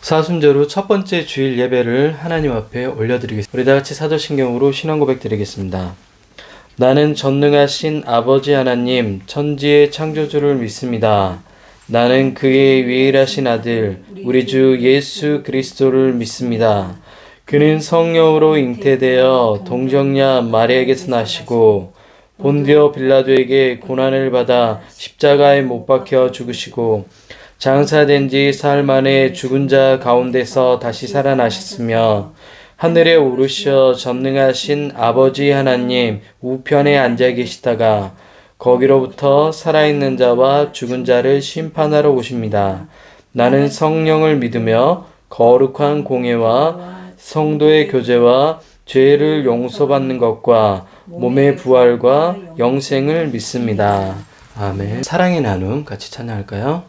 사순절 첫 번째 주일 예배를 하나님 앞에 올려드리겠습니다. 우리 다 같이 사도신경으로 신앙 고백 드리겠습니다. 나는 전능하신 아버지 하나님, 천지의 창조주를 믿습니다. 나는 그의 유일하신 아들, 우리 주 예수 그리스도를 믿습니다. 그는 성령으로 잉태되어 동정녀 마리아에게서 나시고 본디오 빌라도에게 고난을 받아 십자가에 못 박혀 죽으시고 장사된 지 사흘 만에 죽은 자 가운데서 다시 살아나셨으며 하늘에 오르셔 전능하신 아버지 하나님 우편에 앉아 계시다가 거기로부터 살아있는 자와 죽은 자를 심판하러 오십니다. 나는 성령을 믿으며 거룩한 공예와 성도의 교제와 죄를 용서받는 것과 몸의 부활과 영생을 믿습니다. 아멘. 사랑의 나눔 같이 찬양할까요?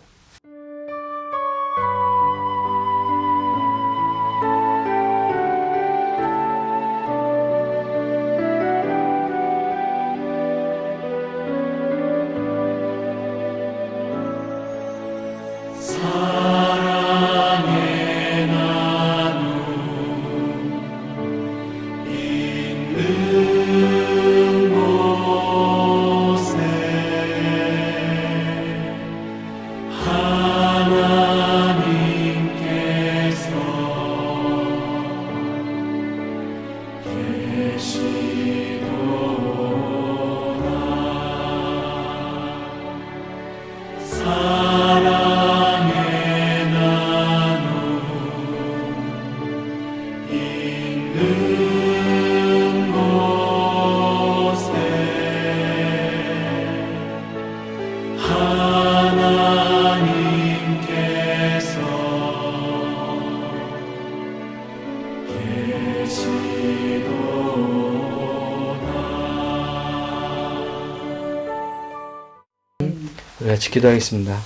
우리 같이 기도하겠습니다.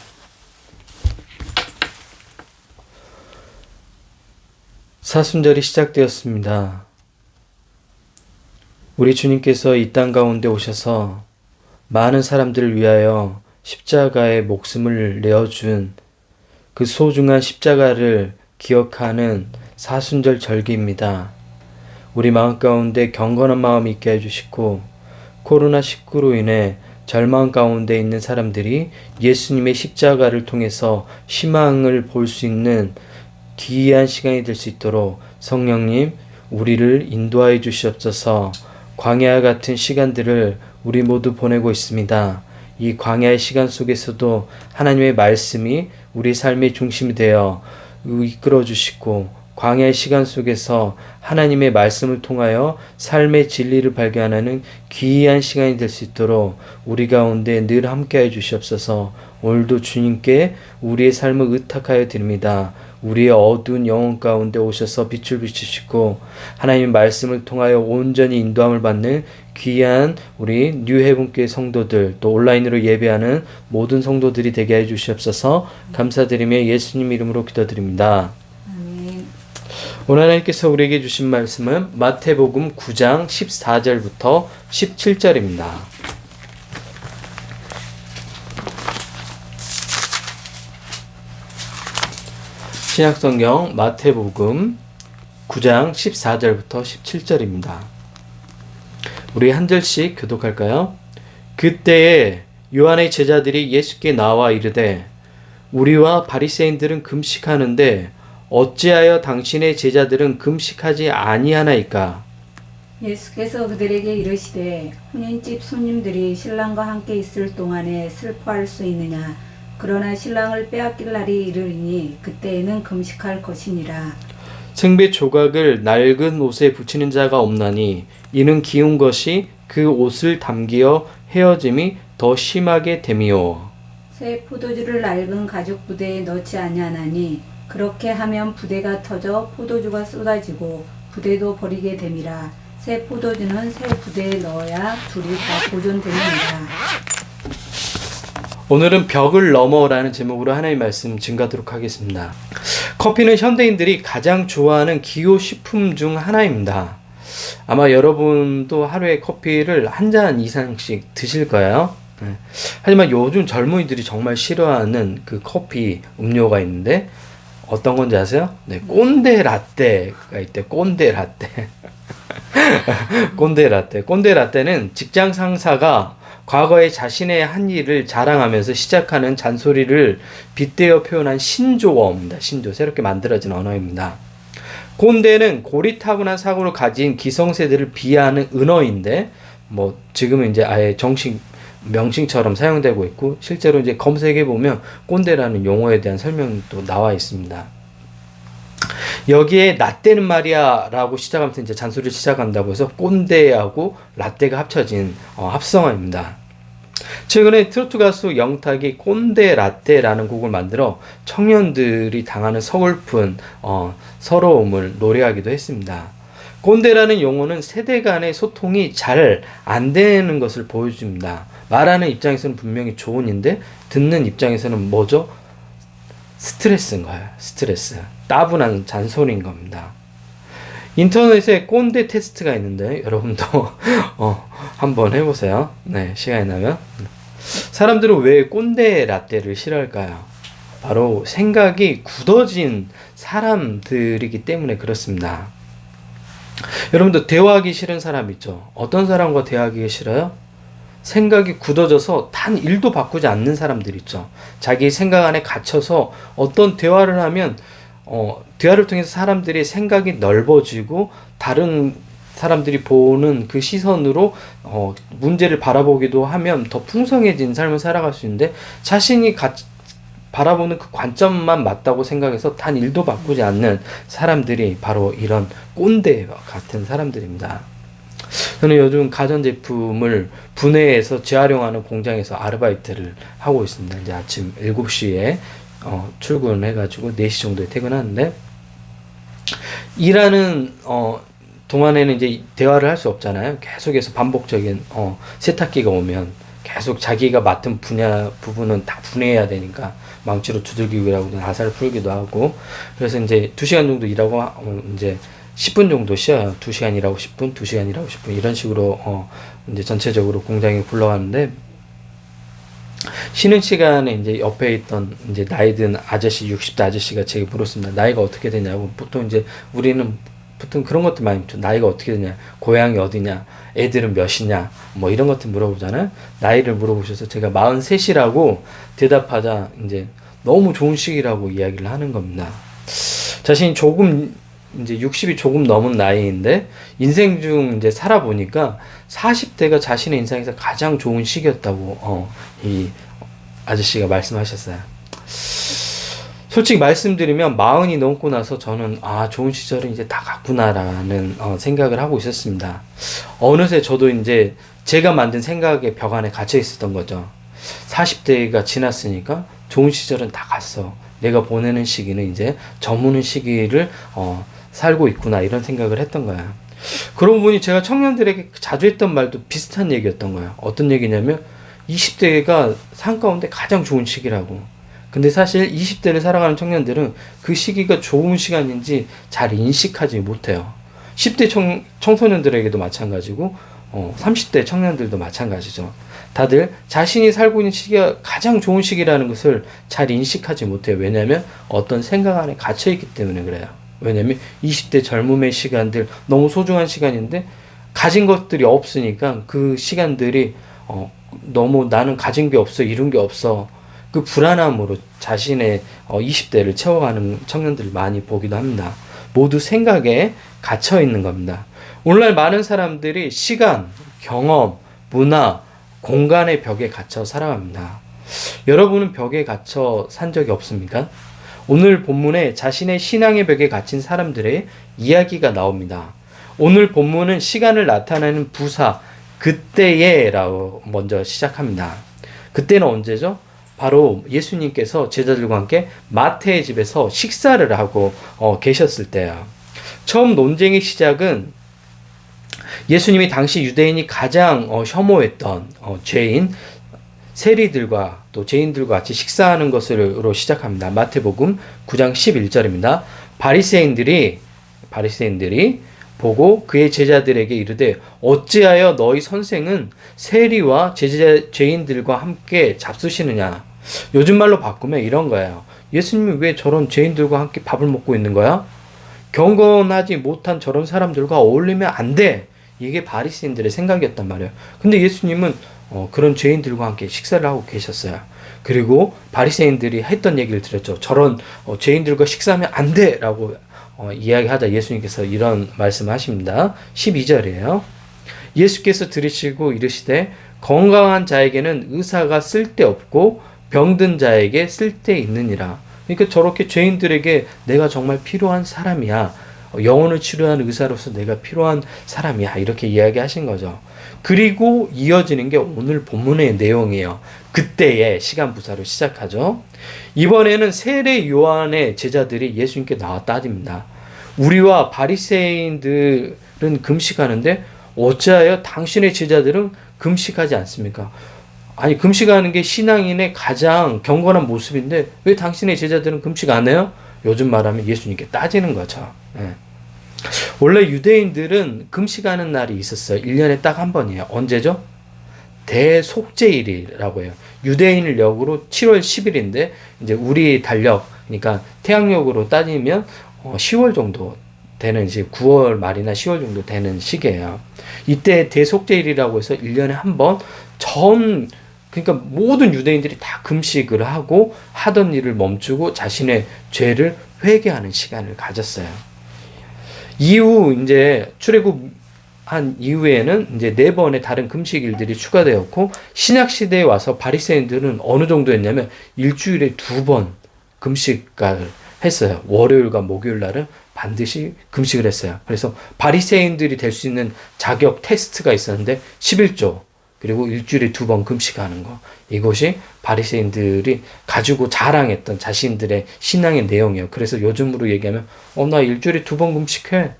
사순절이 시작되었습니다. 우리 주님께서 이 땅 가운데 오셔서 많은 사람들을 위하여 십자가에 목숨을 내어준 그 소중한 십자가를 기억하는 사순절 절기입니다. 우리 마음 가운데 경건한 마음 있게 해주시고 코로나19로 인해 절망 가운데 있는 사람들이 예수님의 십자가를 통해서 희망을 볼 수 있는 기이한 시간이 될 수 있도록 성령님 우리를 인도하여 주시옵소서. 광야 같은 시간들을 우리 모두 보내고 있습니다. 이 광야의 시간 속에서도 하나님의 말씀이 우리 삶의 중심이 되어 이끌어 주시고 광야의 시간 속에서 하나님의 말씀을 통하여 삶의 진리를 발견하는 귀한 시간이 될 수 있도록 우리 가운데 늘 함께해 주시옵소서. 오늘도 주님께 우리의 삶을 의탁하여 드립니다. 우리의 어두운 영혼 가운데 오셔서 빛을 비추시고 하나님의 말씀을 통하여 온전히 인도함을 받는 귀한 우리 뉴헤븐교회 성도들, 또 온라인으로 예배하는 모든 성도들이 되게 해 주시옵소서. 감사드리며 예수님 이름으로 기도드립니다. 오늘 하나님께서 우리에게 주신 말씀은 마태복음 9장 14절부터 17절입니다. 신약성경 마태복음 9장 14절부터 17절입니다. 우리 한 절씩 교독할까요? 그때에 요한의 제자들이 예수께 나와 이르되 우리와 바리새인들은 금식하는데 어찌하여 당신의 제자들은 금식하지 아니하나이까? 예수께서 그들에게 이르시되 혼인집 손님들이 신랑과 함께 있을 동안에 슬퍼할 수 있느냐? 그러나 신랑을 빼앗길 날이 이르리니 그때에는 금식할 것이니라. 생배 조각을 낡은 옷에 붙이는 자가 없나니 이는 기운 것이 그 옷을 담기어 헤어짐이 더 심하게 됨이요. 새 포도주를 낡은 가죽 부대에 넣지 아니하나니 그렇게 하면 부대가 터져 포도주가 쏟아지고 부대도 버리게 됨이라. 새 포도주는 새 부대에 넣어야 둘이 다 보존됩니다. 오늘은 벽을 넘어라는 제목으로 하나님의 말씀 증가하도록 하겠습니다. 커피는 현대인들이 가장 좋아하는 기호식품 중 하나입니다. 아마 여러분도 하루에 커피를 한 잔 이상씩 드실 거예요. 하지만 요즘 젊은이들이 정말 싫어하는 그 커피 음료가 있는데 어떤 건지 아세요? 네, 꼰대 라떼가 있대. 꼰대 라떼. 꼰대 라떼. 꼰대 라떼는 직장 상사가 과거에 자신의 한 일을 자랑하면서 시작하는 잔소리를 빗대어 표현한 신조어입니다. 신조. 새롭게 만들어진 언어입니다. 꼰대는 고리타분한 사고를 가진 기성세대를 비하하는 은어인데, 뭐, 지금은 이제 아예 정식 명칭처럼 사용되고 있고, 실제로 이제 검색해 보면 꼰대라는 용어에 대한 설명이 또 나와 있습니다. 여기에 라떼는 말이야 라고 시작하면서 이제 잔소리를 시작한다고 해서 꼰대하고 라떼가 합쳐진 합성어입니다. 최근에 트로트 가수 영탁이 꼰대 라떼라는 곡을 만들어 청년들이 당하는 서글픈 서러움을 노래하기도 했습니다. 꼰대라는 용어는 세대 간의 소통이 잘 안 되는 것을 보여줍니다. 말하는 입장에서는 분명히 조언인데 듣는 입장에서는 뭐죠? 스트레스인 거예요. 스트레스. 따분한 잔소리인 겁니다. 인터넷에 꼰대 테스트가 있는데 여러분도 한번 해보세요. 네, 시간이 나면. 사람들은 왜 꼰대 라떼를 싫어할까요? 바로 생각이 굳어진 사람들이기 때문에 그렇습니다. 여러분도 대화하기 싫은 사람 있죠? 어떤 사람과 대화하기 싫어요? 생각이 굳어져서 단 1도 바꾸지 않는 사람들 있죠. 자기 생각 안에 갇혀서 어떤 대화를 하면 대화를 통해서 사람들이 생각이 넓어지고 다른 사람들이 보는 그 시선으로 문제를 바라보기도 하면 더 풍성해진 삶을 살아갈 수 있는데 자신이 바라보는 그 관점만 맞다고 생각해서 단 1도 바꾸지 않는 사람들이 바로 이런 꼰대와 같은 사람들입니다. 저는 요즘 가전제품을 분해해서 재활용하는 공장에서 아르바이트를 하고 있습니다. 이제 아침 7시에 출근해가지고 4시 정도에 퇴근하는데, 일하는 동안에는 이제 대화를 할 수 없잖아요. 계속해서 반복적인 세탁기가 오면 계속 자기가 맡은 부분은 다 분해해야 되니까 망치로 두들기기도 하고 나사를 풀기도 하고, 그래서 이제 2시간 정도 일하고 이제 10분 정도 쉬어요. 2시간 일하고 10분, 2시간 일하고 10분 이런 식으로 이제 전체적으로 공장이 굴러가는데, 쉬는 시간에 이제 옆에 있던 이제 나이 든 아저씨, 60대 아저씨가 제게 물었습니다. 나이가 어떻게 되냐고. 보통 이제 우리는 보통 그런 것들 많이 묻죠. 나이가 어떻게 되냐, 고향이 어디냐, 애들은 몇이냐, 뭐 이런 것들 물어보잖아요. 나이를 물어보셔서 제가 43이라고 대답하자 이제 너무 좋은 시기라고 이야기를 하는 겁니다. 자신이 조금 이제 60이 조금 넘은 나이인데 인생 중 이제 살아보니까 40대가 자신의 인생에서 가장 좋은 시기였다고 이 아저씨가 말씀하셨어요. 솔직히 말씀드리면 40이 넘고 나서 저는 좋은 시절은 이제 다 갔구나라는 생각을 하고 있었습니다. 어느새 저도 이제 제가 만든 생각의 벽 안에 갇혀 있었던 거죠. 40대가 지났으니까 좋은 시절은 다 갔어. 내가 보내는 시기는 이제 저무는 시기를 살고 있구나, 이런 생각을 했던 거야. 그러고 보니 제가 청년들에게 자주 했던 말도 비슷한 얘기였던 거야. 어떤 얘기냐면 20대가 삶 가운데 가장 좋은 시기라고. 근데 사실 20대를 살아가는 청년들은 그 시기가 좋은 시간인지 잘 인식하지 못해요. 10대 청소년들에게도 마찬가지고 30대 청년들도 마찬가지죠. 다들 자신이 살고 있는 시기가 가장 좋은 시기라는 것을 잘 인식하지 못해요. 왜냐하면 어떤 생각 안에 갇혀있기 때문에 그래요. 왜냐면 20대 젊음의 시간들 너무 소중한 시간인데 가진 것들이 없으니까 그 시간들이 너무 나는 가진 게 없어, 이룬 게 없어, 그 불안함으로 자신의 20대를 채워가는 청년들을 많이 보기도 합니다. 모두 생각에 갇혀 있는 겁니다. 오늘날 많은 사람들이 시간, 경험, 문화, 공간의 벽에 갇혀 살아갑니다. 여러분은 벽에 갇혀 산 적이 없습니까? 오늘 본문에 자신의 신앙의 벽에 갇힌 사람들의 이야기가 나옵니다. 오늘 본문은 시간을 나타내는 부사 그때에라고 먼저 시작합니다. 그때는 언제죠? 바로 예수님께서 제자들과 함께 마태의 집에서 식사를 하고 계셨을 때예요. 처음 논쟁의 시작은 예수님이 당시 유대인이 가장 혐오했던 죄인 세리들과 또 죄인들과 같이 식사하는 것으로 시작합니다. 마태복음 9장 11절입니다. 바리새인들이 보고 그의 제자들에게 이르되 어찌하여 너희 선생은 세리와 죄인들과 함께 잡수시느냐. 요즘 말로 바꾸면 이런 거예요. 예수님이 왜 저런 죄인들과 함께 밥을 먹고 있는 거야? 경건하지 못한 저런 사람들과 어울리면 안 돼. 이게 바리새인들의 생각이었단 말이에요. 근데 예수님은 그런 죄인들과 함께 식사를 하고 계셨어요. 그리고 바리새인들이 했던 얘기를 들었죠. 저런 죄인들과 식사하면 안 돼라고 이야기하자 예수님께서 이런 말씀하십니다. 12절이에요. 예수께서 들으시고 이르시되 건강한 자에게는 의사가 쓸데없고 병든 자에게 쓸데있느니라. 그러니까 저렇게 죄인들에게 내가 정말 필요한 사람이야. 영혼을 치료하는 의사로서 내가 필요한 사람이야. 이렇게 이야기하신 거죠. 그리고 이어지는 게 오늘 본문의 내용이에요. 그때의 시간 부사로 시작하죠. 이번에는 세례 요한의 제자들이 예수님께 나와 따집니다. 우리와 바리새인들은 금식하는데 어찌하여 당신의 제자들은 금식하지 않습니까? 아니, 금식하는 게 신앙인의 가장 경건한 모습인데 왜 당신의 제자들은 금식 안 해요? 요즘 말하면 예수님께 따지는 거죠. 예. 원래 유대인들은 금식하는 날이 있었어요. 1년에 딱 한 번이에요. 언제죠? 대속죄일이라고 해요. 유대인력으로 7월 10일인데 이제 우리 달력, 그러니까 태양력으로 따지면 10월 정도 되는, 이제 9월 말이나 10월 정도 되는 시기예요. 이때 대속죄일이라고 해서 1년에 한 번 그러니까 모든 유대인들이 다 금식을 하고 하던 일을 멈추고 자신의 죄를 회개하는 시간을 가졌어요. 이후 이제 출애굽한 이후에는 이제 4번의 다른 금식일들이 추가되었고, 신약 시대에 와서 바리새인들은 어느 정도였냐면 일주일에 2번 금식을 했어요. 월요일과 목요일 날은 반드시 금식을 했어요. 그래서 바리새인들이 될 수 있는 자격 테스트가 있었는데 11조, 그리고 일주일에 2번 금식하는 거. 이것이 바리새인들이 가지고 자랑했던 자신들의 신앙의 내용이에요. 그래서 요즘으로 얘기하면 나 일주일에 2번 금식해.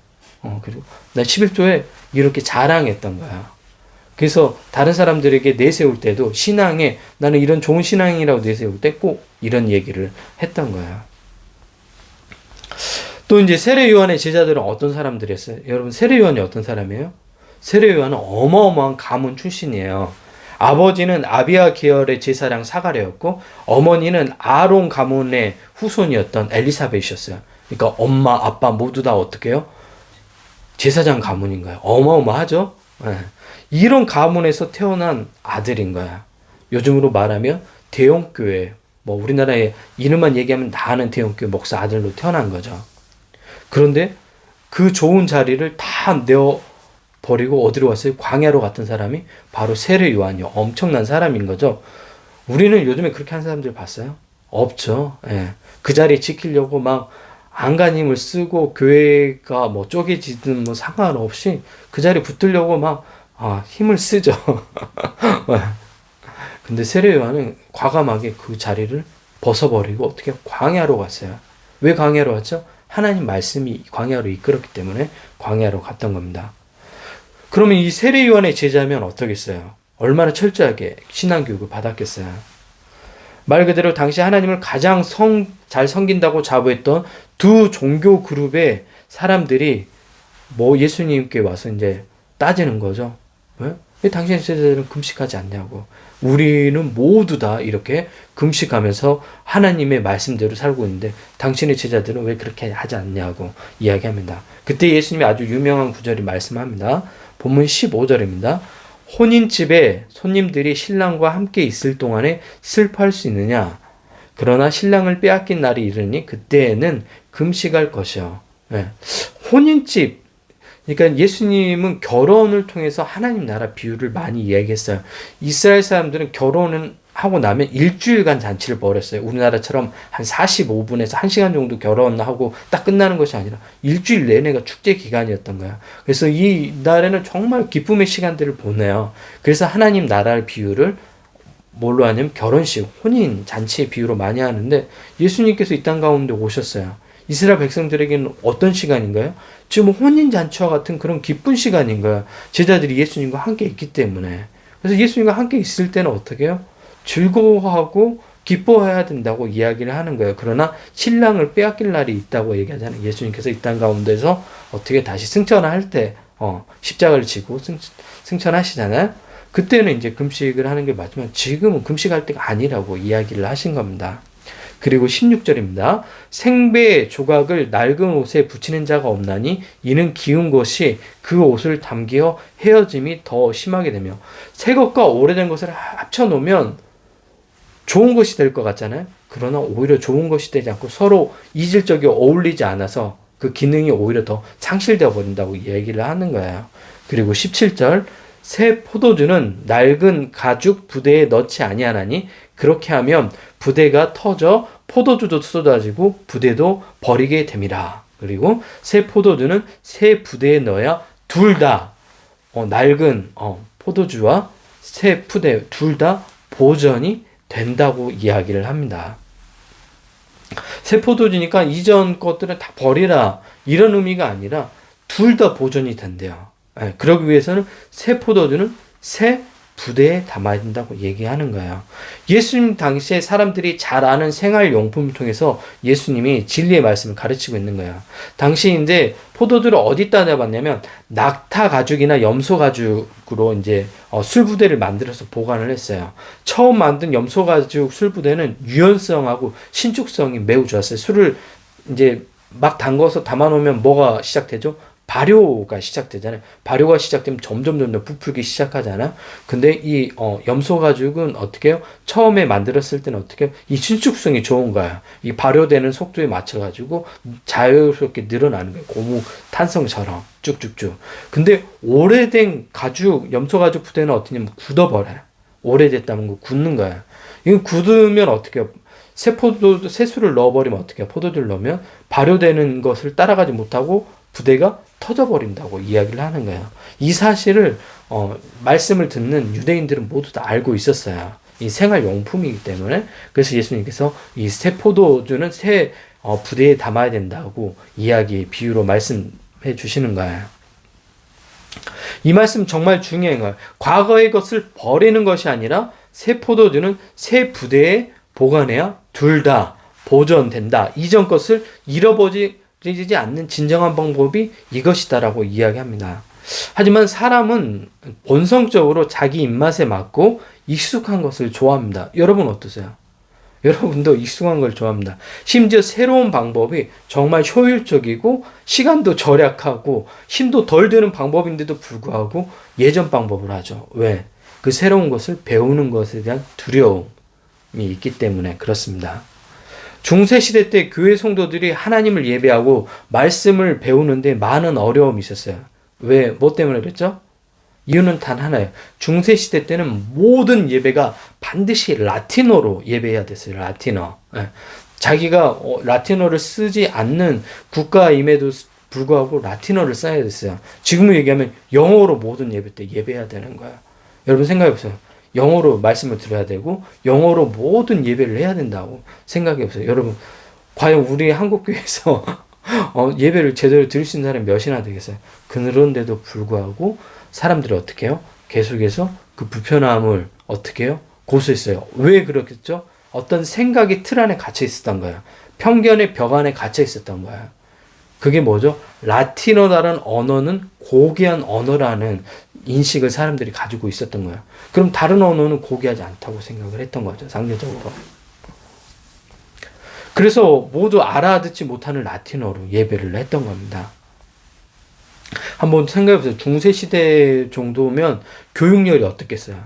그리고 나 11조에 이렇게 자랑했던 거야. 그래서 다른 사람들에게 내세울 때도 신앙에 나는 이런 좋은 신앙이라고 내세울 때 꼭 이런 얘기를 했던 거야. 또 이제 세례 요한의 제자들은 어떤 사람들이었어요? 여러분, 세례 요한이 어떤 사람이에요? 세례 요한은 어마어마한 가문 출신이에요. 아버지는 아비아 계열의 제사장 사가랴였고 어머니는 아론 가문의 후손이었던 엘리사벳이었어요. 그러니까 엄마, 아빠 모두 다 어떻게 해요? 제사장 가문인 거예요. 어마어마하죠? 네. 이런 가문에서 태어난 아들인 거야. 요즘으로 말하면 대형교회, 우리나라에 이름만 얘기하면 다 아는 대형교회 목사 아들로 태어난 거죠. 그런데 그 좋은 자리를 다 버리고 어디로 갔어요? 광야로 갔던 사람이 바로 세례 요한이요. 엄청난 사람인 거죠. 우리는 요즘에 그렇게 하는 사람들 봤어요? 없죠. 예. 그 자리 지키려고 막 안간힘을 쓰고 교회가 쪼개지든 상관없이 그 자리 붙으려고 막 힘을 쓰죠. 근데 세례 요한은 과감하게 그 자리를 벗어버리고 어떻게 광야로 갔어요. 왜 광야로 갔죠? 하나님 말씀이 광야로 이끌었기 때문에 광야로 갔던 겁니다. 그러면 이 세례 요한의 제자면 어떠겠어요? 얼마나 철저하게 신앙교육을 받았겠어요? 말 그대로 당시 하나님을 가장 잘 섬긴다고 자부했던 두 종교 그룹의 사람들이 예수님께 와서 이제 따지는 거죠. 왜 당신의 제자들은 금식하지 않냐고. 우리는 모두 다 이렇게 금식하면서 하나님의 말씀대로 살고 있는데 당신의 제자들은 왜 그렇게 하지 않냐고 이야기합니다. 그때 예수님이 아주 유명한 구절이 말씀합니다. 본문 15절입니다. 혼인집에 손님들이 신랑과 함께 있을 동안에 슬퍼할 수 있느냐? 그러나 신랑을 빼앗긴 날이 이르니 그때에는 금식할 것이요. 네. 혼인집, 그러니까 예수님은 결혼을 통해서 하나님 나라 비유를 많이 이야기했어요. 이스라엘 사람들은 결혼은 하고 나면 일주일간 잔치를 벌였어요. 우리나라처럼 한 45분에서 1시간 정도 결혼하고 딱 끝나는 것이 아니라 일주일 내내가 축제 기간이었던 거야. 그래서 이 날에는 정말 기쁨의 시간들을 보내요. 그래서 하나님 나라의 비유를 뭘로 하냐면 결혼식, 혼인, 잔치의 비유로 많이 하는데 예수님께서 이 땅 가운데 오셨어요. 이스라엘 백성들에게는 어떤 시간인가요? 지금 혼인 잔치와 같은 그런 기쁜 시간인 거야. 제자들이 예수님과 함께 있기 때문에. 그래서 예수님과 함께 있을 때는 어떻게 해요? 즐거워하고 기뻐해야 된다고 이야기를 하는 거예요. 그러나 신랑을 빼앗길 날이 있다고 얘기하잖아요. 예수님께서 이 땅 가운데서 어떻게 다시 승천할 때 십자가를 지고 승천하시잖아요. 그때는 이제 금식을 하는 게 맞지만 지금은 금식할 때가 아니라고 이야기를 하신 겁니다. 그리고 16절입니다. 생배 조각을 낡은 옷에 붙이는 자가 없나니 이는 기운 것이 그 옷을 담기어 헤어짐이 더 심하게 되며, 새 것과 오래된 것을 합쳐 놓으면 좋은 것이 될 것 같잖아요. 그러나 오히려 좋은 것이 되지 않고 서로 이질적이 어울리지 않아서 그 기능이 오히려 더 상실되어 버린다고 얘기를 하는 거예요. 그리고 17절, 새 포도주는 낡은 가죽 부대에 넣지 아니하나니 그렇게 하면 부대가 터져 포도주도 쏟아지고 부대도 버리게 됨이라. 그리고 새 포도주는 새 부대에 넣어야 둘 다 낡은 포도주와 새 부대 둘 다 보존이 된다고 이야기를 합니다. 새 포도주니까 이전 것들은 다 버리라 이런 의미가 아니라 둘 다 보존이 된대요. 그러기 위해서는 새 포도주는 새 부대에 담아야 된다고 얘기하는 거예요. 예수님 당시에 사람들이 잘 아는 생활용품을 통해서 예수님이 진리의 말씀을 가르치고 있는 거예요. 당시 이제 포도주를 어디다 놔봤냐면 낙타 가죽이나 염소 가죽으로 이제 술부대를 만들어서 보관을 했어요. 처음 만든 염소 가죽 술부대는 유연성하고 신축성이 매우 좋았어요. 술을 이제 막 담궈서 담아놓으면 뭐가 시작되죠? 발효가 시작되잖아요. 발효가 시작되면 점점 부풀기 시작하잖아요. 근데 이 염소 가죽은 어떻게 해요? 처음에 만들었을 때는 어떻게 해요? 이 신축성이 좋은 거야. 이 발효되는 속도에 맞춰가지고 자연스럽게 늘어나는 거예요. 고무 탄성처럼 쭉쭉쭉. 근데 오래된 가죽, 염소 가죽 부대는 어떻게 하면 굳어버려요. 오래됐다는 거 굳는 거야. 이거 굳으면 어떻게 해요? 새 술을 넣어버리면 어떻게 해요? 포도주를 넣으면 발효되는 것을 따라가지 못하고 부대가 터져버린다고 이야기를 하는 거예요. 이 사실을 말씀을 듣는 유대인들은 모두 다 알고 있었어요. 이 생활용품이기 때문에. 그래서 예수님께서 이 새 포도주는 새 부대에 담아야 된다고 이야기, 비유로 말씀해 주시는 거예요. 이 말씀 정말 중요한 거예요. 과거의 것을 버리는 것이 아니라 새 포도주는 새 부대에 보관해야 둘 다 보존된다. 이전 것을 잃어버리지 않는 진정한 방법이 이것이다라고 이야기합니다. 하지만 사람은 본성적으로 자기 입맛에 맞고 익숙한 것을 좋아합니다. 여러분 어떠세요? 여러분도 익숙한 걸 좋아합니다. 심지어 새로운 방법이 정말 효율적이고 시간도 절약하고 힘도 덜 드는 방법인데도 불구하고 예전 방법을 하죠. 왜? 그 새로운 것을 배우는 것에 대한 두려움이 있기 때문에 그렇습니다. 중세시대 때 교회 성도들이 하나님을 예배하고 말씀을 배우는데 많은 어려움이 있었어요. 왜? 뭐 때문에 그랬죠? 이유는 단 하나예요. 중세시대 때는 모든 예배가 반드시 라틴어로 예배해야 됐어요. 라틴어. 자기가 라틴어를 쓰지 않는 국가임에도 불구하고 라틴어를 써야 됐어요. 지금은 얘기하면 영어로 모든 예배 때 예배해야 되는 거예요. 여러분 생각해보세요. 영어로 말씀을 드려야 되고 영어로 모든 예배를 해야 된다고 생각해보세요. 여러분 과연 우리 한국교회에서 예배를 제대로 드릴 수 있는 사람이 몇이나 되겠어요? 그런데도 불구하고 사람들이 어떻게 해요? 계속해서 그 불편함을 어떻게 해요? 고수했어요. 왜 그렇겠죠? 어떤 생각이 틀 안에 갇혀 있었던 거예요. 편견의 벽 안에 갇혀 있었던 거예요. 그게 뭐죠? 라틴어라는 언어는 고귀한 언어라는 인식을 사람들이 가지고 있었던 거예요. 그럼 다른 언어는 고귀하지 않다고 생각을 했던 거죠. 상대적으로. 그래서 모두 알아듣지 못하는 라틴어로 예배를 했던 겁니다. 한번 생각해보세요. 중세시대 정도면 교육열이 어떻겠어요?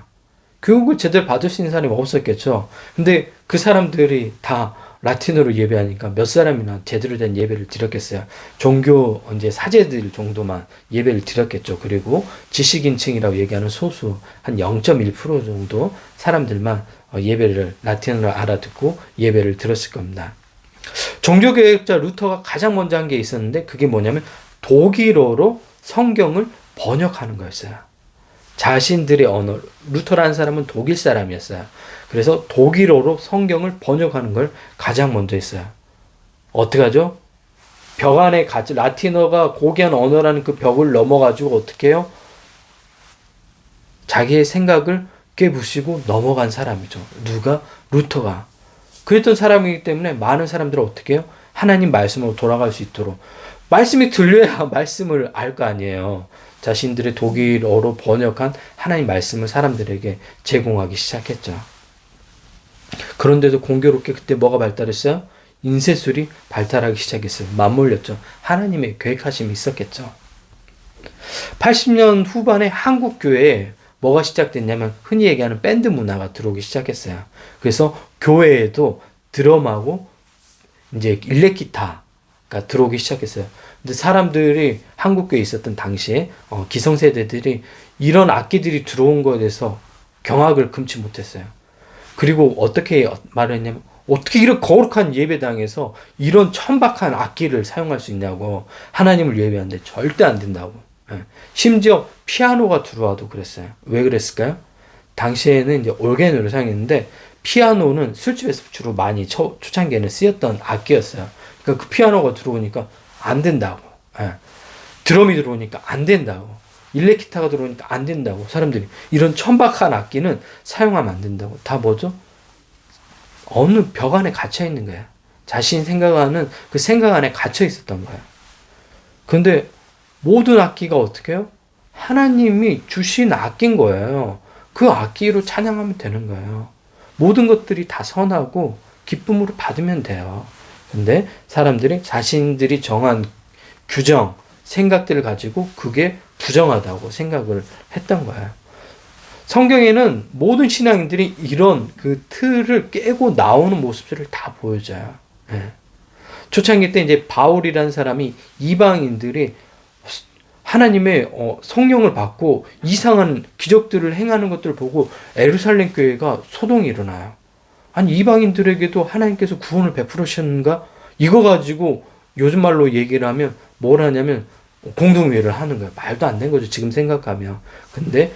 교육을 제대로 받을 수 있는 사람이 없었겠죠. 근데 그 사람들이 다 라틴어로 예배하니까 몇 사람이나 제대로 된 예배를 드렸겠어요. 종교 이제 사제들 정도만 예배를 드렸겠죠. 그리고 지식인층이라고 얘기하는 소수 한 0.1% 정도 사람들만 예배를 라틴어로 알아듣고 예배를 들었을 겁니다. 종교개혁자 루터가 가장 먼저 한 게 있었는데 그게 뭐냐면 독일어로 성경을 번역하는 거였어요. 자신들의 언어, 루터라는 사람은 독일 사람이었어요. 그래서 독일어로 성경을 번역하는 걸 가장 먼저 했어요. 어떻게 하죠? 벽 안에 갇혀, 라틴어가 고귀한 언어라는 그 벽을 넘어가지고 어떻게 해요? 자기의 생각을 깨부시고 넘어간 사람이죠. 누가? 루터가. 그랬던 사람이기 때문에 많은 사람들은 어떻게 해요? 하나님 말씀으로 돌아갈 수 있도록. 말씀이 들려야 말씀을 알 거 아니에요. 자신들의 독일어로 번역한 하나님 말씀을 사람들에게 제공하기 시작했죠. 그런데도 공교롭게 그때 뭐가 발달했어요? 인쇄술이 발달하기 시작했어요. 맞물렸죠. 하나님의 계획하심이 있었겠죠. 80년 후반에 한국 교회에 뭐가 시작됐냐면 흔히 얘기하는 밴드 문화가 들어오기 시작했어요. 그래서 교회에도 드럼하고 이제 일렉기타가 들어오기 시작했어요. 근데 사람들이 한국 교회에 있었던 당시에 기성세대들이 이런 악기들이 들어온 거에 대해서 경악을 금치 못했어요. 그리고 어떻게 말을 했냐면 어떻게 이런 거룩한 예배당에서 이런 천박한 악기를 사용할 수 있냐고 하나님을 예배하는데 절대 안 된다고. 예. 심지어 피아노가 들어와도 그랬어요. 왜 그랬을까요? 당시에는 이제 올게노를 사용했는데 피아노는 술집에서 주로 많이 초창기에는 쓰였던 악기였어요. 그러니까 그 피아노가 들어오니까 안 된다고. 예. 드럼이 들어오니까 안 된다고. 일렉기타가 들어오니까 안 된다고. 사람들이 이런 천박한 악기는 사용하면 안 된다고. 다 뭐죠? 어느 벽 안에 갇혀 있는 거야. 자신이 생각하는 그 생각 안에 갇혀 있었던 거야. 근데 모든 악기가 어떻게 해요? 하나님이 주신 악기인 거예요. 그 악기로 찬양하면 되는 거예요. 모든 것들이 다 선하고 기쁨으로 받으면 돼요. 근데 사람들이 자신들이 정한 규정, 생각들을 가지고 그게 부정하다고 생각을 했던 거예요. 성경에는 모든 신앙인들이 이런 그 틀을 깨고 나오는 모습들을 다 보여줘요. 예. 초창기 때 이제 바울이라는 사람이 이방인들이 하나님의 성령을 받고 이상한 기적들을 행하는 것들을 보고 예루살렘 교회가 소동이 일어나요. 아니 이방인들에게도 하나님께서 구원을 베풀으셨는가? 이거 가지고 요즘 말로 얘기를 하면 뭘 하냐면 공동회의를 하는 거예요. 말도 안 된 거죠. 지금 생각하면. 근데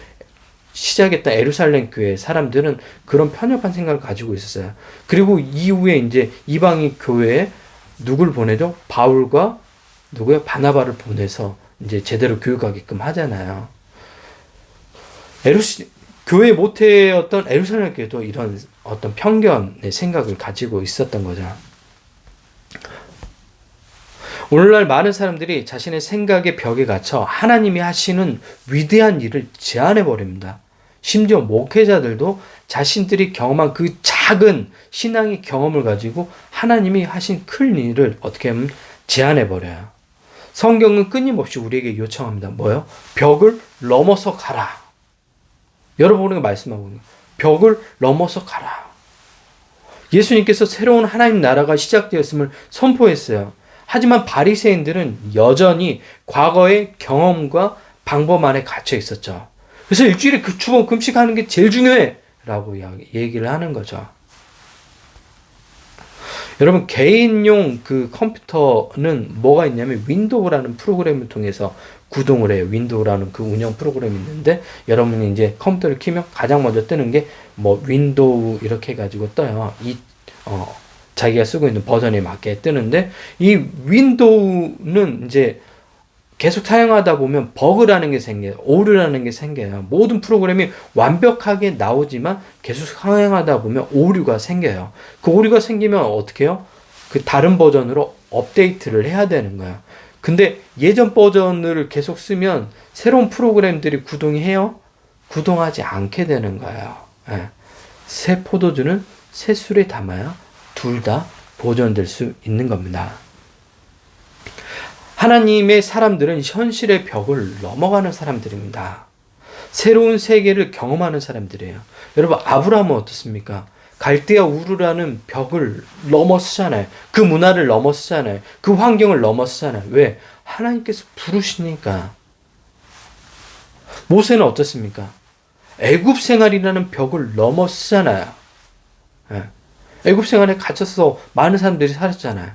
시작했던 예루살렘 교회 사람들은 그런 편협한 생각을 가지고 있었어요. 그리고 이후에 이제 이방인 교회에 누굴 보내죠? 바울과 누구요? 바나바를 보내서 이제 제대로 교육하게끔 하잖아요. 교회 모태였던 예루살렘 교회도 이런 어떤 편견의 생각을 가지고 있었던 거죠. 오늘날 많은 사람들이 자신의 생각의 벽에 갇혀 하나님이 하시는 위대한 일을 제한해 버립니다. 심지어 목회자들도 자신들이 경험한 그 작은 신앙의 경험을 가지고 하나님이 하신 큰 일을 어떻게 하면 제한해 버려요. 성경은 끊임없이 우리에게 요청합니다. 뭐요? 벽을 넘어서 가라. 여러분에게 말씀하고 있는 거예요. 벽을 넘어서 가라. 예수님께서 새로운 하나님 나라가 시작되었음을 선포했어요. 하지만 바리새인들은 여전히 과거의 경험과 방법 안에 갇혀 있었죠. 그래서 일주일에 그 두 번 금식하는 게 제일 중요해 라고 얘기를 하는 거죠. 여러분 개인용 그 컴퓨터는 뭐가 있냐면 윈도우라는 프로그램을 통해서 구동을 해요. 윈도우라는 그 운영 프로그램이 있는데 여러분이 이제 컴퓨터를 키면 가장 먼저 뜨는 게 뭐 윈도우 이렇게 해가지고 떠요. 자기가 쓰고 있는 버전에 맞게 뜨는데 이 윈도우는 이제 계속 사용하다 보면 버그라는 게 생겨요. 오류라는 게 생겨요. 모든 프로그램이 완벽하게 나오지만 계속 사용하다 보면 오류가 생겨요. 그 오류가 생기면 어떻게 해요? 그 다른 버전으로 업데이트를 해야 되는 거예요. 근데 예전 버전을 계속 쓰면 새로운 프로그램들이 구동해요? 구동하지 않게 되는 거예요. 예. 새 포도주는 새 술에 담아야 둘 다 보존될 수 있는 겁니다. 하나님의 사람들은 현실의 벽을 넘어가는 사람들입니다. 새로운 세계를 경험하는 사람들이에요. 여러분 아브라함은 어떻습니까? 갈대아 우르라는 벽을 넘어서잖아요. 그 문화를 넘어서잖아요. 그 환경을 넘어서잖아요. 왜? 하나님께서 부르시니까. 모세는 어떻습니까? 애굽 생활이라는 벽을 넘어서잖아요. 예. 애굽 생활에 갇혀서 많은 사람들이 살았잖아요.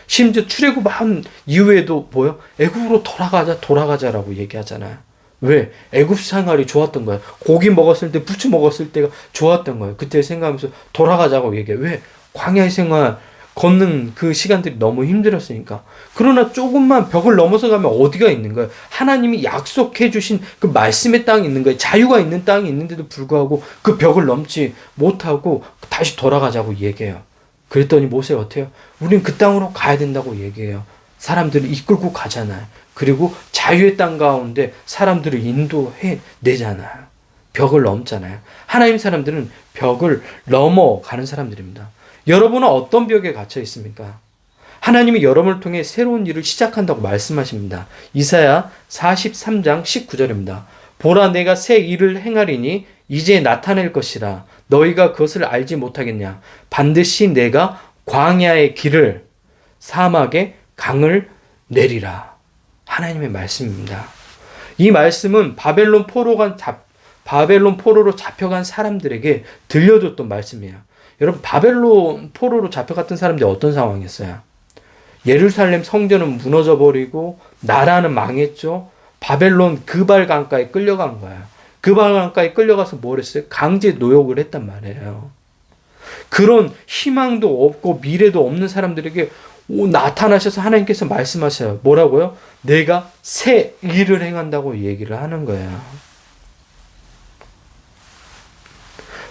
심지어 출애굽한 이후에도 뭐요? 애굽으로 돌아가자라고 얘기하잖아요. 왜? 애굽 생활이 좋았던 거예요. 고기 먹었을 때, 부추 먹었을 때가 좋았던 거예요. 그때 생각하면서 돌아가자고 얘기해요. 왜? 광야의 생활 걷는 그 시간들이 너무 힘들었으니까. 그러나 조금만 벽을 넘어서 가면 어디가 있는 거예요? 하나님이 약속해 주신 그 말씀의 땅이 있는 거예요. 자유가 있는 땅이 있는데도 불구하고 그 벽을 넘지 못하고 다시 돌아가자고 얘기해요. 그랬더니 모세가 어떻게 해요? 우린 그 땅으로 가야 된다고 얘기해요. 사람들을 이끌고 가잖아요. 그리고 자유의 땅 가운데 사람들을 인도해 내잖아요. 벽을 넘잖아요. 하나님 사람들은 벽을 넘어가는 사람들입니다. 여러분은 어떤 벽에 갇혀 있습니까? 하나님이 여러분을 통해 새로운 일을 시작한다고 말씀하십니다. 이사야 43장 19절입니다. 보라, 내가 새 일을 행하리니 이제 나타낼 것이라. 너희가 그것을 알지 못하겠냐? 반드시 내가 광야의 길을, 사막의 강을 내리라. 하나님의 말씀입니다. 이 말씀은 바벨론 포로로 잡혀간 사람들에게 들려줬던 말씀이에요. 여러분, 바벨론 포로로 잡혀갔던 사람들이 어떤 상황이었어요? 예루살렘 성전은 무너져 버리고 나라는 망했죠. 바벨론 그발 강가에 끌려간 거예요. 그발 강가에 끌려가서 뭘 했어요? 강제 노역을 했단 말이에요. 그런 희망도 없고 미래도 없는 사람들에게 나타나셔서 하나님께서 말씀하셔요. 뭐라고요? 내가 새 일을 행한다고 얘기를 하는 거예요.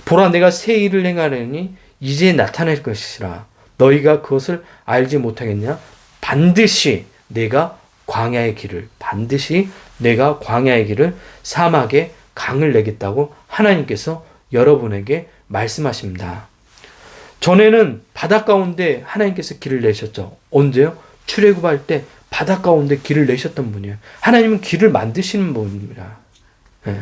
보라, 내가 새 일을 행하려니 이제 나타낼 것이라. 너희가 그것을 알지 못하겠냐? 반드시 내가 광야의 길을, 사막에 강을 내겠다고 하나님께서 여러분에게 말씀하십니다. 전에는 바다 가운데 하나님께서 길을 내셨죠. 언제요? 출애굽할 때 바다 가운데 길을 내셨던 분이에요. 하나님은 길을 만드시는 분입니다. 네.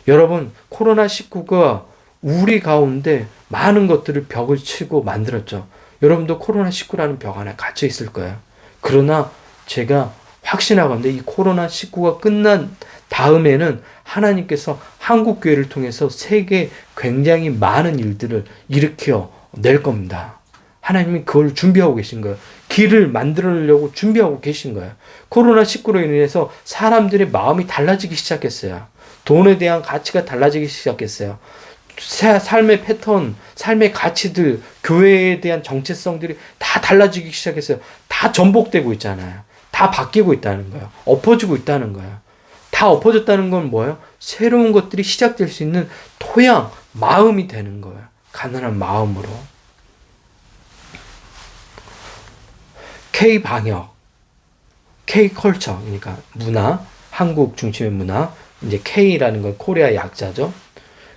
여러분, 코로나19가 우리 가운데 많은 것들을 벽을 치고 만들었죠. 여러분도 코로나19라는 벽 안에 갇혀 있을 거예요. 그러나 제가 확신하건대 이 코로나19가 끝난 다음에는 하나님께서 한국교회를 통해서 세계에 굉장히 많은 일들을 일으켜 낼 겁니다. 하나님이 그걸 준비하고 계신 거예요. 길을 만들려고 준비하고 계신 거예요. 코로나19로 인해서 사람들의 마음이 달라지기 시작했어요. 돈에 대한 가치가 달라지기 시작했어요. 삶의 패턴, 삶의 가치들, 교회에 대한 정체성들이 다 달라지기 시작했어요. 다 전복되고 있잖아요. 다 바뀌고 있다는 거예요. 엎어지고 있다는 거예요. 다 엎어졌다는 건 뭐예요? 새로운 것들이 시작될 수 있는 토양, 마음이 되는 거예요. 가난한 마음으로. K-방역, K-컬처, 그러니까 문화, 한국 중심의 문화, 이제 K라는 건 코리아 약자죠.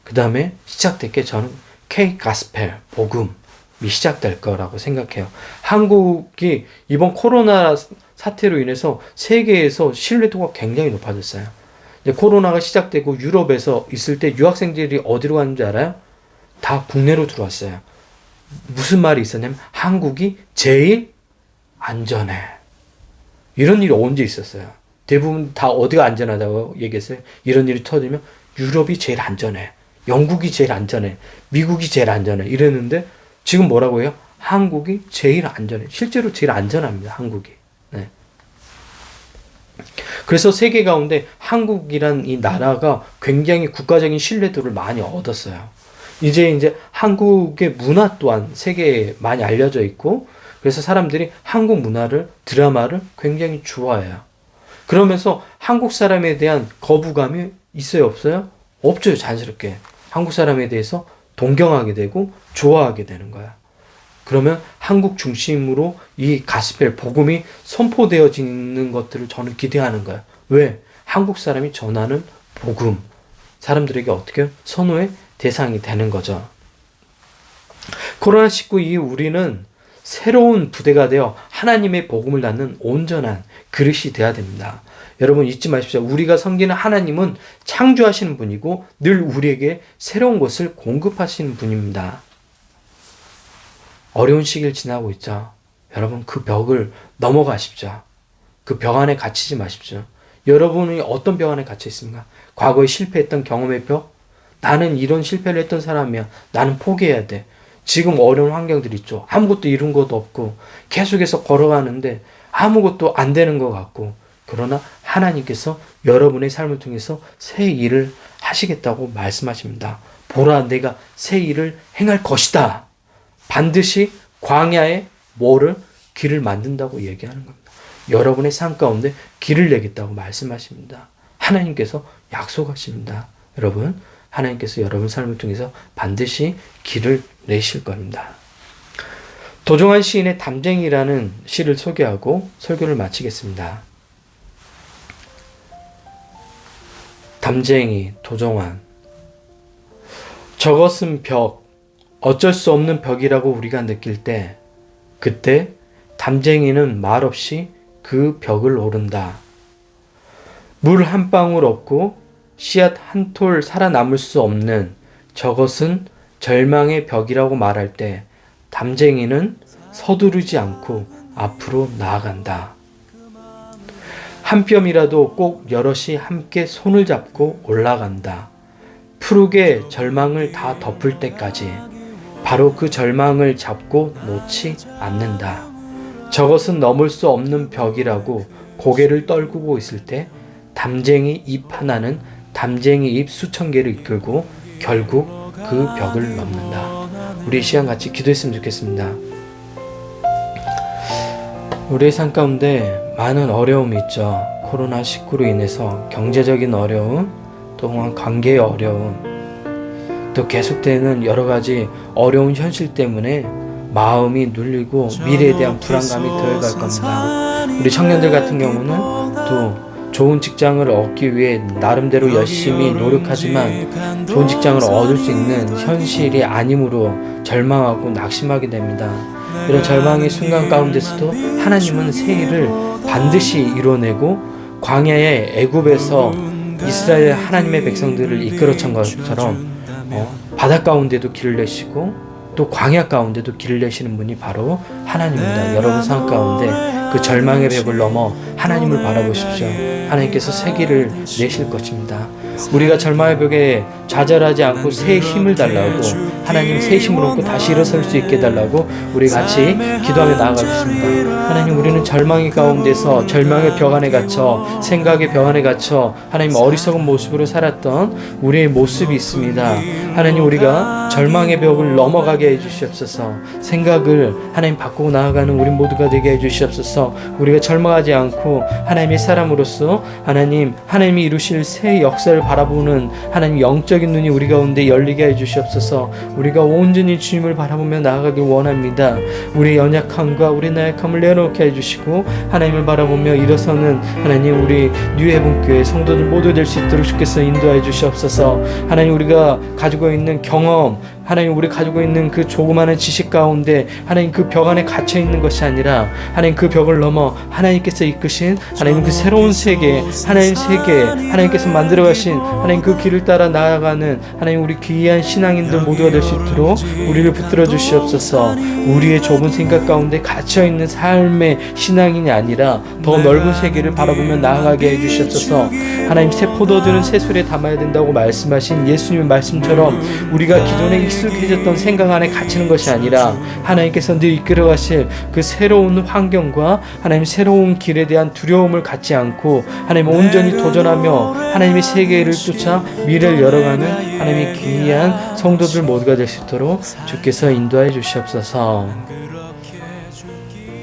그 다음에 시작될 게 저는 K-가스펠, 복음이 시작될 거라고 생각해요. 한국이 이번 코로나 사태로 인해서 세계에서 신뢰도가 굉장히 높아졌어요. 이제 코로나가 시작되고 유럽에서 있을 때 유학생들이 어디로 갔는지 알아요? 다 국내로 들어왔어요. 무슨 말이 있었냐면 한국이 제일 안전해. 이런 일이 언제 있었어요? 대부분 다 어디가 안전하다고 얘기했어요? 이런 일이 터지면 유럽이 제일 안전해. 영국이 제일 안전해. 미국이 제일 안전해. 이랬는데 지금 뭐라고 해요? 한국이 제일 안전해. 실제로 제일 안전합니다. 한국이. 네. 그래서 세계 가운데 한국이란 이 나라가 굉장히 국가적인 신뢰도를 많이 얻었어요. 이제 한국의 문화 또한 세계에 많이 알려져 있고, 그래서 사람들이 한국 문화를, 드라마를 굉장히 좋아해요. 그러면서 한국 사람에 대한 거부감이 있어요, 없어요? 없죠, 자연스럽게. 한국 사람에 대해서 동경하게 되고 좋아하게 되는 거야. 그러면 한국 중심으로 이 가스펠 복음이 선포되어지는 것들을 저는 기대하는 거야. 왜? 한국 사람이 전하는 복음, 사람들에게 어떻게 선호의 대상이 되는 거죠. 코로나19 이후 우리는 새로운 부대가 되어 하나님의 복음을 낳는 온전한 그릇이 되어야 됩니다. 여러분 잊지 마십시오. 우리가 섬기는 하나님은 창조하시는 분이고 늘 우리에게 새로운 것을 공급하시는 분입니다. 어려운 시기를 지나고 있죠. 여러분 그 벽을 넘어가십시오. 그 벽 안에 갇히지 마십시오. 여러분이 어떤 벽 안에 갇혀 있습니까? 과거에 실패했던 경험의 벽? 나는 이런 실패를 했던 사람이야. 나는 포기해야 돼. 지금 어려운 환경들 있죠. 아무것도 이룬 것도 없고 계속해서 걸어가는데 아무것도 안 되는 것 같고, 그러나 하나님께서 여러분의 삶을 통해서 새 일을 하시겠다고 말씀하십니다. 보라, 내가 새 일을 행할 것이다. 반드시 광야에 길을 만든다고 얘기하는 겁니다. 여러분의 삶 가운데 길을 내겠다고 말씀하십니다. 하나님께서 약속하십니다. 여러분, 하나님께서 여러분 삶을 통해서 반드시 길을 내실 겁니다. 도종환 시인의 담쟁이라는 시를 소개하고 설교를 마치겠습니다. 담쟁이, 도종환. 저것은 벽, 어쩔 수 없는 벽이라고 우리가 느낄 때, 그때 담쟁이는 말없이 그 벽을 오른다. 물 한 방울 없고 씨앗 한 톨 살아남을 수 없는 저것은 절망의 벽이라고 말할 때 담쟁이는 서두르지 않고 앞으로 나아간다. 한 뼘이라도 꼭 여럿이 함께 손을 잡고 올라간다. 푸르게 절망을 다 덮을 때까지 바로 그 절망을 잡고 놓지 않는다. 저것은 넘을 수 없는 벽이라고 고개를 떨구고 있을 때 담쟁이 잎 하나는 담쟁이 잎 수천 개를 이끌고 결국 그 벽을 넘는다. 우리 이 시간 같이 기도했으면 좋겠습니다. 우리의 삶 가운데 많은 어려움이 있죠. 코로나19로 인해서 경제적인 어려움, 또한 관계의 어려움, 또 계속되는 여러 가지 어려운 현실 때문에 마음이 눌리고 미래에 대한 불안감이 들어갈 겁니다. 우리 청년들 같은 경우는 또 좋은 직장을 얻기 위해 나름대로 열심히 노력하지만 좋은 직장을 얻을 수 있는 현실이 아님으로 절망하고 낙심하게 됩니다. 이런 절망의 순간 가운데서도 하나님은 새 일을 반드시 이뤄내고 광야의 애굽에서 이스라엘 하나님의 백성들을 이끌어찬 것처럼 바다 가운데도 길을 내시고 또 광야 가운데도 길을 내시는 분이 바로 하나님입니다. 여러분 삶 가운데 그 절망의 벽을 넘어 하나님을 바라보십시오. 하나님께서 새 길을 내실 것입니다. 우리가 절망의 벽에 좌절하지 않고 새 힘을 달라고, 하나님 새 힘을 얻고 다시 일어설 수 있게 해달라고 우리 같이 기도하며 나아가겠습니다. 하나님, 우리는 절망의 가운데서 절망의 벽 안에 갇혀 생각의 벽 안에 갇혀 하나님 어리석은 모습으로 살았던 우리의 모습이 있습니다. 하나님, 우리가 절망의 벽을 넘어가게 해주시옵소서. 생각을 하나님 바꾸고 나아가는 우리 모두가 되게 해주시옵소서. 우리가 절망하지 않고 하나님의 사람으로서 하나님이 이루실 새 역사를 바라보는 하나님 영적인 눈이 우리 가운데 열리게 해주시옵소서. 우리가 온전히 주님을 바라보며 나아가길 원합니다. 우리의 연약함과 우리 나약함을 내려놓게 해주시고 하나님을 바라보며 일어서는 하나님 우리 뉴헤븐교회 성도들 모두 될 수 있도록 주께서 인도해 주시옵소서. 하나님, 우리가 가지고 있는 경험, 하나님 우리 가지고 있는 그 조그마한 지식 가운데 하나님 그 벽 안에 갇혀 있는 것이 아니라 하나님 그 벽을 넘어 하나님께서 이끄신 하나님 그 새로운 세계, 하나님 세계, 하나님께서 만들어 가신 하나님 그 길을 따라 나아가는 하나님 우리 귀한 신앙인들 모두가 될 수 있도록 우리를 붙들어 주시옵소서. 우리의 좁은 생각 가운데 갇혀 있는 삶의 신앙인이 아니라 더 넓은 세계를 바라보며 나아가게 해 주시옵소서. 하나님, 새 포도주는 새 술에 담아야 된다고 말씀하신 예수님의 말씀처럼 우리가 기존에 익숙해졌던 생각 안에 갇히는 것이 아니라 하나님께서 늘 이끌어 가실 그 새로운 환경과 하나님 새로운 길에 대한 두려움을 갖지 않고 하나님 온전히 도전하며 하나님의 세계를 쫓아 미래를 열어가는 하나님의 귀한 성도들 모두가 될 수 있도록 주께서 인도해 주시옵소서.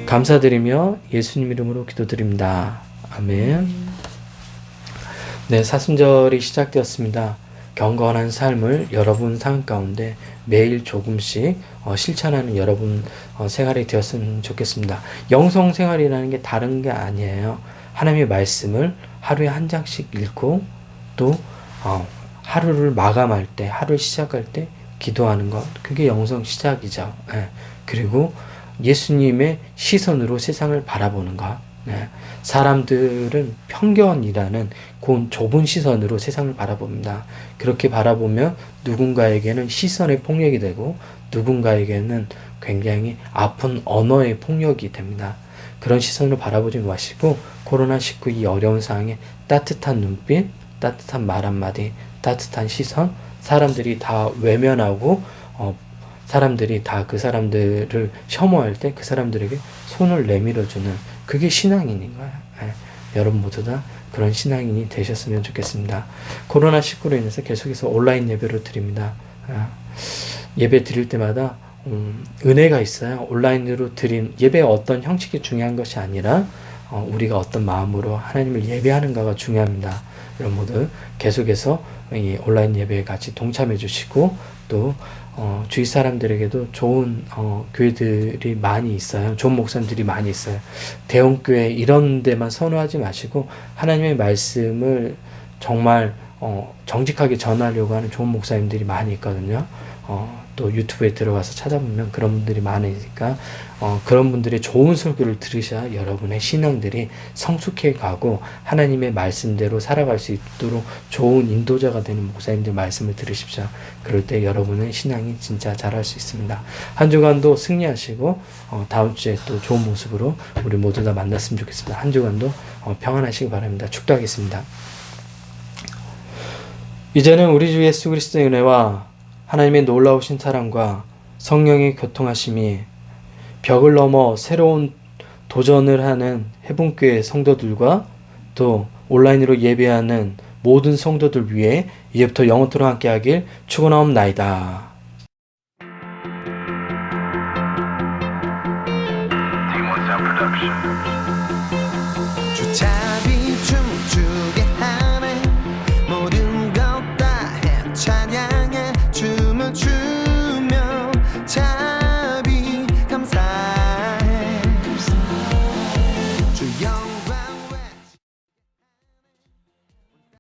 감사드리며 예수님 이름으로 기도드립니다. 아멘. 네, 사순절이 시작되었습니다. 경건한 삶을 여러분 삶 가운데 매일 조금씩 실천하는 여러분 생활이 되었으면 좋겠습니다. 영성 생활이라는 게 다른 게 아니에요. 하나님의 말씀을 하루에 한 장씩 읽고 또 하루를 마감할 때, 하루를 시작할 때 기도하는 것, 그게 영성 시작이죠. 그리고 예수님의 시선으로 세상을 바라보는 것. 사람들은 편견이라는 그 좁은 시선으로 세상을 바라봅니다. 그렇게 바라보면 누군가에게는 시선의 폭력이 되고 누군가에게는 굉장히 아픈 언어의 폭력이 됩니다. 그런 시선으로 바라보지 마시고 코로나19 이 어려운 상황에 따뜻한 눈빛, 따뜻한 말 한마디, 따뜻한 시선, 사람들이 다 외면하고 사람들이 다 그 사람들을 혐오할 때 그 사람들에게 손을 내밀어주는, 그게 신앙인인 거예요. 여러분 모두 다 그런 신앙인이 되셨으면 좋겠습니다. 코로나19로 인해서 계속해서 온라인 예배로 드립니다. 예배 드릴 때마다 은혜가 있어요. 온라인으로 드린 예배의 어떤 형식이 중요한 것이 아니라 우리가 어떤 마음으로 하나님을 예배하는가가 중요합니다. 여러분 모두 계속해서 이 온라인 예배에 같이 동참해 주시고 또 주위 사람들에게도 좋은 교회들이 많이 있어요. 좋은 목사님들이 많이 있어요. 대형교회 이런 데만 선호하지 마시고 하나님의 말씀을 정말 정직하게 전하려고 하는 좋은 목사님들이 많이 있거든요. 또 유튜브에 들어가서 찾아보면 그런 분들이 많으니까 그런 분들의 좋은 설교를 들으셔야 여러분의 신앙들이 성숙해 가고 하나님의 말씀대로 살아갈 수 있도록 좋은 인도자가 되는 목사님들 말씀을 들으십시오. 그럴 때 여러분의 신앙이 진짜 자랄 수 있습니다. 한 주간도 승리하시고 다음 주에 또 좋은 모습으로 우리 모두 다 만났으면 좋겠습니다. 한 주간도 평안하시기 바랍니다. 축도하겠습니다. 이제는 우리 주 예수 그리스도의 은혜와 하나님의 놀라우신 사랑과 성령의 교통하심이 벽을 넘어 새로운 도전을 하는 해분교회 성도들과 또 온라인으로 예배하는 모든 성도들 위해 이제부터 영원토록 함께하길 축원하옵나이다. D1 Sound Production.